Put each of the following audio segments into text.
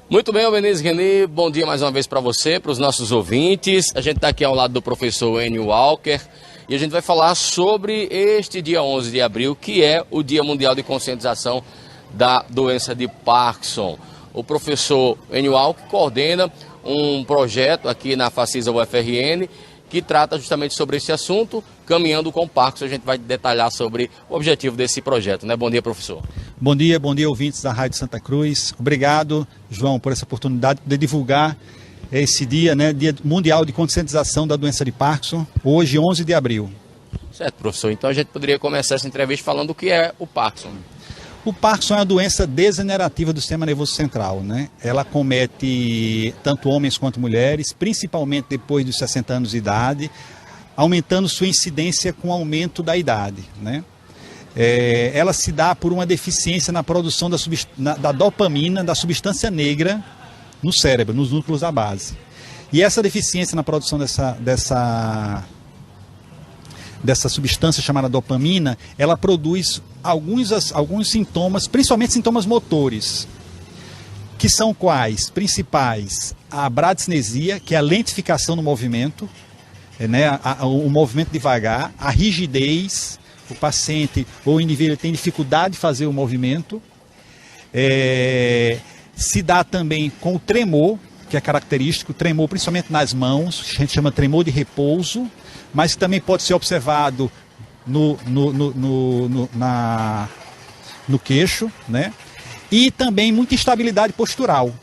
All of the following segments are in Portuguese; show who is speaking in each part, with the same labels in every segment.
Speaker 1: Muito bem, Albenise Reni, bom dia mais uma vez para você, para os nossos ouvintes. A gente está aqui ao lado do professor Enio Walker e a gente vai falar sobre este dia 11 de abril, que é o Dia Mundial de Conscientização da Doença de Parkinson. O professor Enio Walker coordena um projeto aqui na Facisa UFRN que trata justamente sobre esse assunto, Caminhando com Parkinson. A gente vai detalhar sobre o objetivo desse projeto, né? Bom dia, professor.
Speaker 2: Bom dia, ouvintes da Rádio Santa Cruz. Obrigado, João, por essa oportunidade de divulgar esse dia, né? Dia Mundial de Conscientização da Doença de Parkinson, hoje, 11 de abril.
Speaker 1: Certo, professor. Então a gente poderia começar essa entrevista falando o que é o Parkinson.
Speaker 2: O Parkinson é uma doença degenerativa do sistema nervoso central, né? Ela comete tanto homens quanto mulheres, principalmente depois dos 60 anos de idade, aumentando sua incidência com o aumento da idade, né? Ela se dá por uma deficiência na produção da dopamina, da substância negra no cérebro, nos núcleos da base. E essa deficiência na produção dessa substância chamada dopamina, ela produz alguns sintomas, principalmente sintomas motores, que são quais? Principais, a bradicinesia, que é a lentificação no movimento, né? O movimento devagar, a rigidez, o paciente ou o indivíduo tem dificuldade de fazer o movimento, se dá também com o tremor, que é característico, tremor principalmente nas mãos, a gente chama tremor de repouso, mas que também pode ser observado no queixo, né? E também muita instabilidade postural,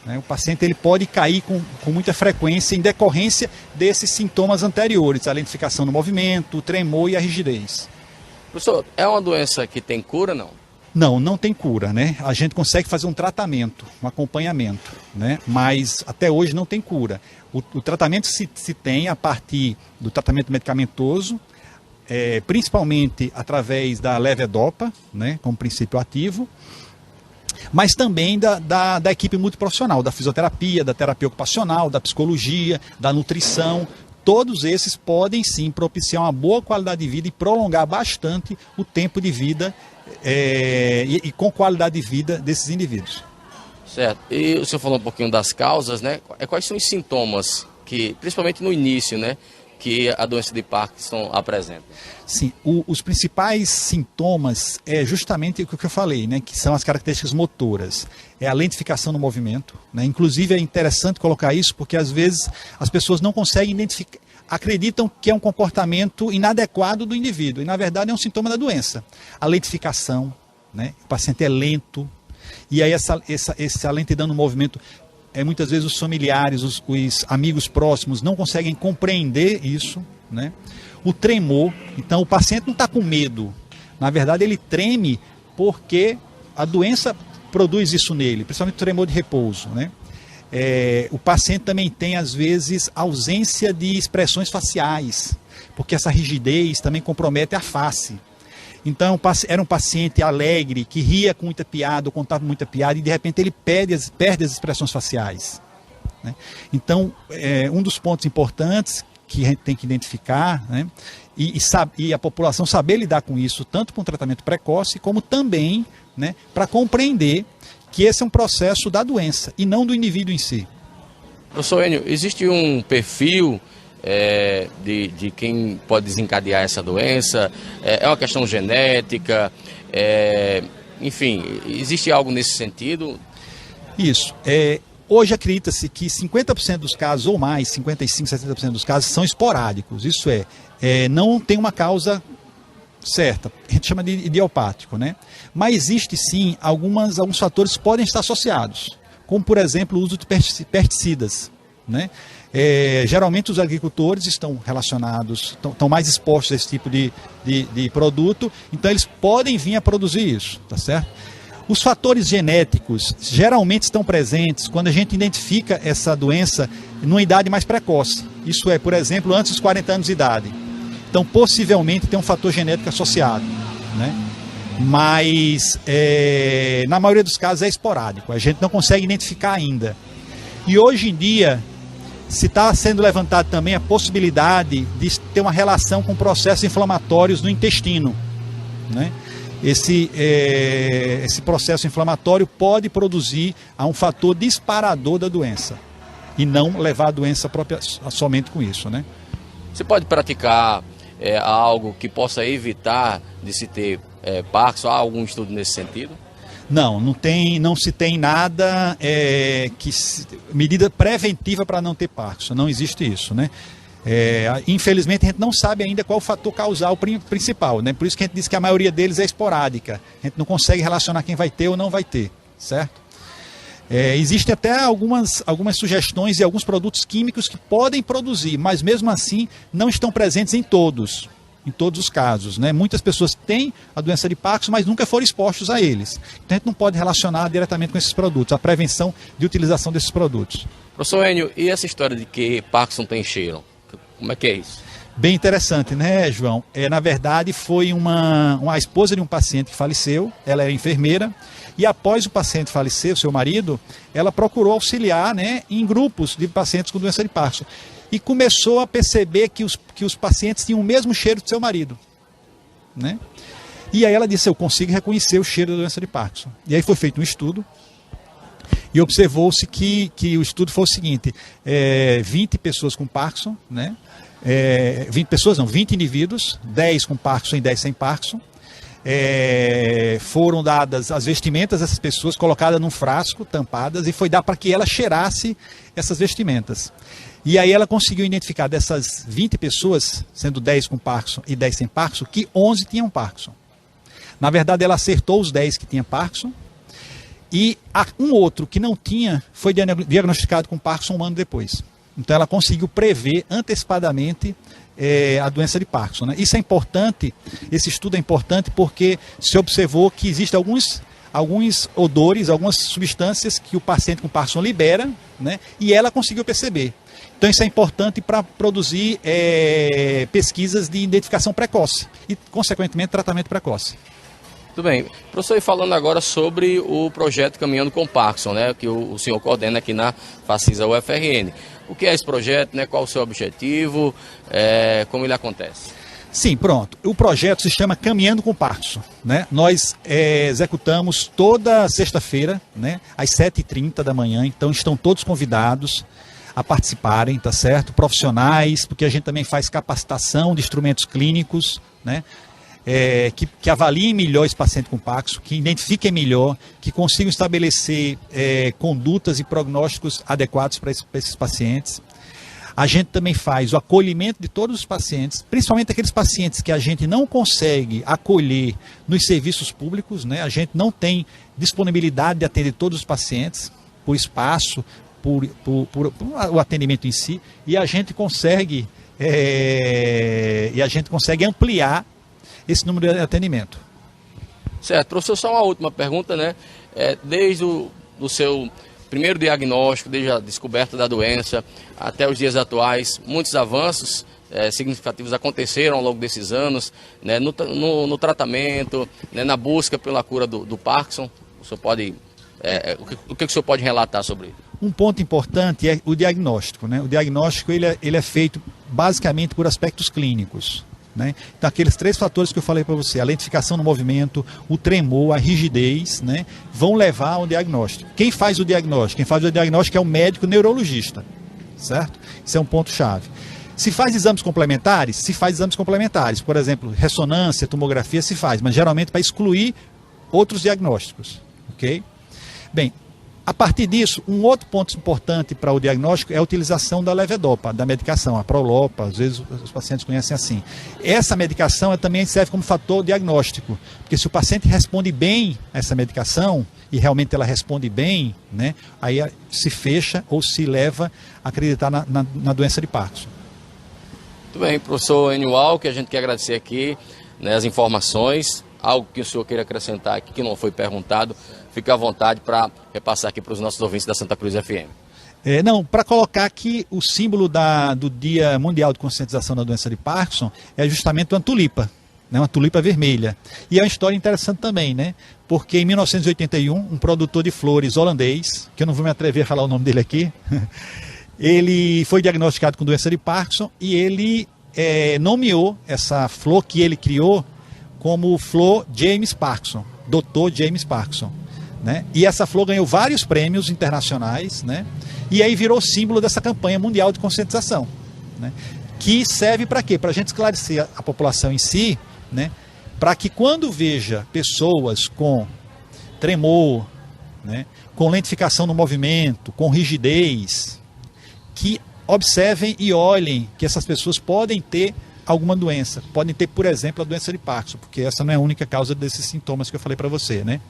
Speaker 2: né? O paciente ele pode cair com muita frequência em decorrência desses sintomas anteriores, a lentificação no movimento, o tremor e a rigidez.
Speaker 1: Professor, é uma doença que tem cura, não?
Speaker 2: Não tem cura, né? A gente consegue fazer um tratamento, um acompanhamento, né? Mas até hoje não tem cura. O tratamento se tem a partir do tratamento medicamentoso, principalmente através da levodopa, né? Como princípio ativo, mas também da equipe multiprofissional, da fisioterapia, da terapia ocupacional, da psicologia, da nutrição. Todos esses podem sim propiciar uma boa qualidade de vida e prolongar bastante o tempo de vida e com qualidade de vida desses indivíduos.
Speaker 1: Certo. E o senhor falou um pouquinho das causas, né? Quais são os sintomas que, principalmente no início, né, que a doença de Parkinson apresenta?
Speaker 2: Sim, os principais sintomas é justamente o que eu falei, né, que são as características motoras. É a lentificação no movimento, né? Inclusive é interessante colocar isso porque às vezes as pessoas não conseguem identificar, acreditam que é um comportamento inadequado do indivíduo e na verdade é um sintoma da doença. A lentificação, né? O paciente é lento e aí essa lentidão no movimento, muitas vezes os familiares, os amigos próximos não conseguem compreender isso, né? O tremor, então o paciente não está com medo, na verdade ele treme porque a doença produz isso nele, principalmente o tremor de repouso, né? O paciente também tem às vezes ausência de expressões faciais, porque essa rigidez também compromete a face. Então era um paciente alegre, que ria com muita piada, ou contava muita piada, e de repente ele perde as expressões faciais, né? Então, um dos pontos importantes que a gente tem que identificar, né, e a população saber lidar com isso, tanto com tratamento precoce, como também, né, para compreender que esse é um processo da doença, e não do indivíduo em si.
Speaker 1: Professor Enio, existe um perfil de quem pode desencadear essa doença? É uma questão genética? Enfim, existe algo nesse sentido?
Speaker 2: Isso. Hoje acredita-se que 50% dos casos, ou mais, 55%, 60% dos casos, são esporádicos. Isso não tem uma causa certa. A gente chama de idiopático, né? Mas existe sim alguns fatores que podem estar associados, como por exemplo o uso de pesticidas, né? Geralmente os agricultores estão relacionados, estão mais expostos a esse tipo de produto, então eles podem vir a produzir isso, tá certo? Os fatores genéticos geralmente estão presentes quando a gente identifica essa doença numa idade mais precoce. Isso é, por exemplo, antes dos 40 anos de idade. Então, possivelmente tem um fator genético associado, né? Mas, na maioria dos casos é esporádico. A gente não consegue identificar ainda. E hoje em dia, se está sendo levantado também a possibilidade de ter uma relação com processos inflamatórios no intestino, né? esse processo inflamatório pode produzir a um fator disparador da doença e não levar a doença própria somente com isso, né?
Speaker 1: Você pode praticar algo que possa evitar de se ter Parkinson? Há algum estudo nesse sentido?
Speaker 2: Não se tem nada medida preventiva para não ter Parkinson, não existe isso, né? Infelizmente a gente não sabe ainda qual o fator causal principal, né? Por isso que a gente diz que a maioria deles é esporádica, a gente não consegue relacionar quem vai ter ou não vai ter, certo? Existem até algumas sugestões de alguns produtos químicos que podem produzir, mas mesmo assim não estão presentes em todos os casos, né? Muitas pessoas têm a doença de Parkinson, mas nunca foram expostos a eles. Então a gente não pode relacionar diretamente com esses produtos, a prevenção de utilização desses produtos.
Speaker 1: Professor Enio, e essa história de que Parkinson tem cheiro? Como é que é isso?
Speaker 2: Bem interessante, né, João? Na verdade, foi uma esposa de um paciente que faleceu, ela era enfermeira, e após o paciente falecer, o seu marido, ela procurou auxiliar, né, em grupos de pacientes com doença de Parkinson. E começou a perceber que os pacientes tinham o mesmo cheiro do seu marido, né? E aí ela disse, eu consigo reconhecer o cheiro da doença de Parkinson. E aí foi feito um estudo, e observou-se que o estudo foi o seguinte, 20 pessoas com Parkinson, né? 20 indivíduos, 10 com Parkinson e 10 sem Parkinson. Foram dadas as vestimentas dessas pessoas, colocadas num frasco, tampadas, e foi dar para que ela cheirasse essas vestimentas. E aí ela conseguiu identificar dessas 20 pessoas, sendo 10 com Parkinson e 10 sem Parkinson, que 11 tinham Parkinson. Na verdade, ela acertou os 10 que tinham Parkinson, e um outro que não tinha foi diagnosticado com Parkinson um ano depois. Então ela conseguiu prever antecipadamente a doença de Parkinson, né? Isso é importante, esse estudo é importante porque se observou que existem alguns odores, algumas substâncias que o paciente com Parkinson libera, né? E ela conseguiu perceber. Então isso é importante para produzir pesquisas de identificação precoce e, consequentemente, tratamento precoce.
Speaker 1: Tudo bem. Professor, e falando agora sobre o projeto Caminhando com Parkinson, né, que o senhor coordena aqui na Facisa UFRN. O que é esse projeto, né, qual o seu objetivo, como ele acontece?
Speaker 2: Sim, pronto. O projeto se chama Caminhando com Parkinson, né? Nós executamos toda sexta-feira, né, às 7h30 da manhã, então estão todos convidados a participarem, tá certo? Profissionais, porque a gente também faz capacitação de instrumentos clínicos, né? Que avaliem melhor esse paciente com Parkinson, que identifiquem melhor, que consigam estabelecer condutas e prognósticos adequados para esses pacientes. A gente também faz o acolhimento de todos os pacientes, principalmente aqueles pacientes que a gente não consegue acolher nos serviços públicos, né? A gente não tem disponibilidade de atender todos os pacientes, por espaço, por o atendimento em si, e a gente consegue ampliar esse número de atendimento.
Speaker 1: Certo, professor, só uma última pergunta, né? Desde o seu primeiro diagnóstico, desde a descoberta da doença até os dias atuais, muitos avanços significativos aconteceram ao longo desses anos, né? No tratamento, né? Na busca pela cura do Parkinson. O senhor pode, o que o senhor pode relatar sobre isso?
Speaker 2: Um ponto importante é o diagnóstico, né? O diagnóstico ele é feito basicamente por aspectos clínicos, né? Então aqueles 3 fatores que eu falei para você, a lentificação no movimento, o tremor, a rigidez, né, vão levar ao diagnóstico. Quem faz o diagnóstico? Quem faz o diagnóstico é o médico neurologista, certo? Isso é um ponto chave. Se faz exames complementares? Se faz exames complementares, por exemplo, ressonância, tomografia se faz, mas geralmente para excluir outros diagnósticos, ok? Bem, a partir disso, um outro ponto importante para o diagnóstico é a utilização da levodopa, da medicação, a Prolopa, às vezes os pacientes conhecem assim. Essa medicação também serve como fator diagnóstico, porque se o paciente responde bem a essa medicação, e realmente ela responde bem, né, aí se fecha ou se leva a acreditar na doença de Parkinson.
Speaker 1: Muito bem, professor Enio Walker, a gente quer agradecer aqui, né, as informações. Algo que o senhor queira acrescentar aqui que não foi perguntado, fique à vontade para repassar aqui para os nossos ouvintes da Santa Cruz FM.
Speaker 2: Para colocar aqui o símbolo do Dia Mundial de Conscientização da Doença de Parkinson é justamente uma tulipa, né, uma tulipa vermelha. E é uma história interessante também, né, porque em 1981, um produtor de flores holandês, que eu não vou me atrever a falar o nome dele aqui, ele foi diagnosticado com doença de Parkinson e ele nomeou essa flor que ele criou como flor James Parkinson, Dr. James Parkinson, né? E essa flor ganhou vários prêmios internacionais, né? E aí virou símbolo dessa campanha mundial de conscientização, né? Que serve para quê? Para a gente esclarecer a população em si, né? Para que quando veja pessoas com tremor, né? Com lentificação no movimento, com rigidez, que observem e olhem que essas pessoas podem ter alguma doença. Podem ter, por exemplo, a doença de Parkinson, porque essa não é a única causa desses sintomas que eu falei para você, né?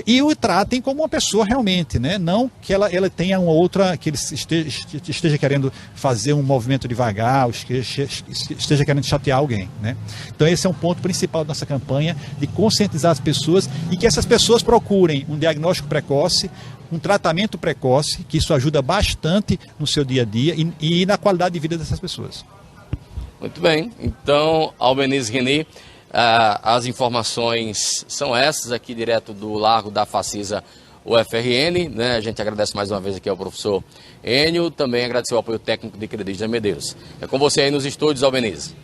Speaker 2: E o tratem como uma pessoa realmente, né? Não que ela tenha uma outra, que ele esteja querendo fazer um movimento devagar, ou esteja querendo chatear alguém, né? Então esse é um ponto principal da nossa campanha, de conscientizar as pessoas e que essas pessoas procurem um diagnóstico precoce, um tratamento precoce, que isso ajuda bastante no seu dia a dia e na qualidade de vida dessas pessoas.
Speaker 1: Muito bem, então, Albenise Reni, as informações são essas aqui direto do Largo da Facisa UFRN, né? A gente agradece mais uma vez aqui ao professor Enio, também agradecer o apoio técnico de Credígia Medeiros. É com você aí nos estúdios, Albenise.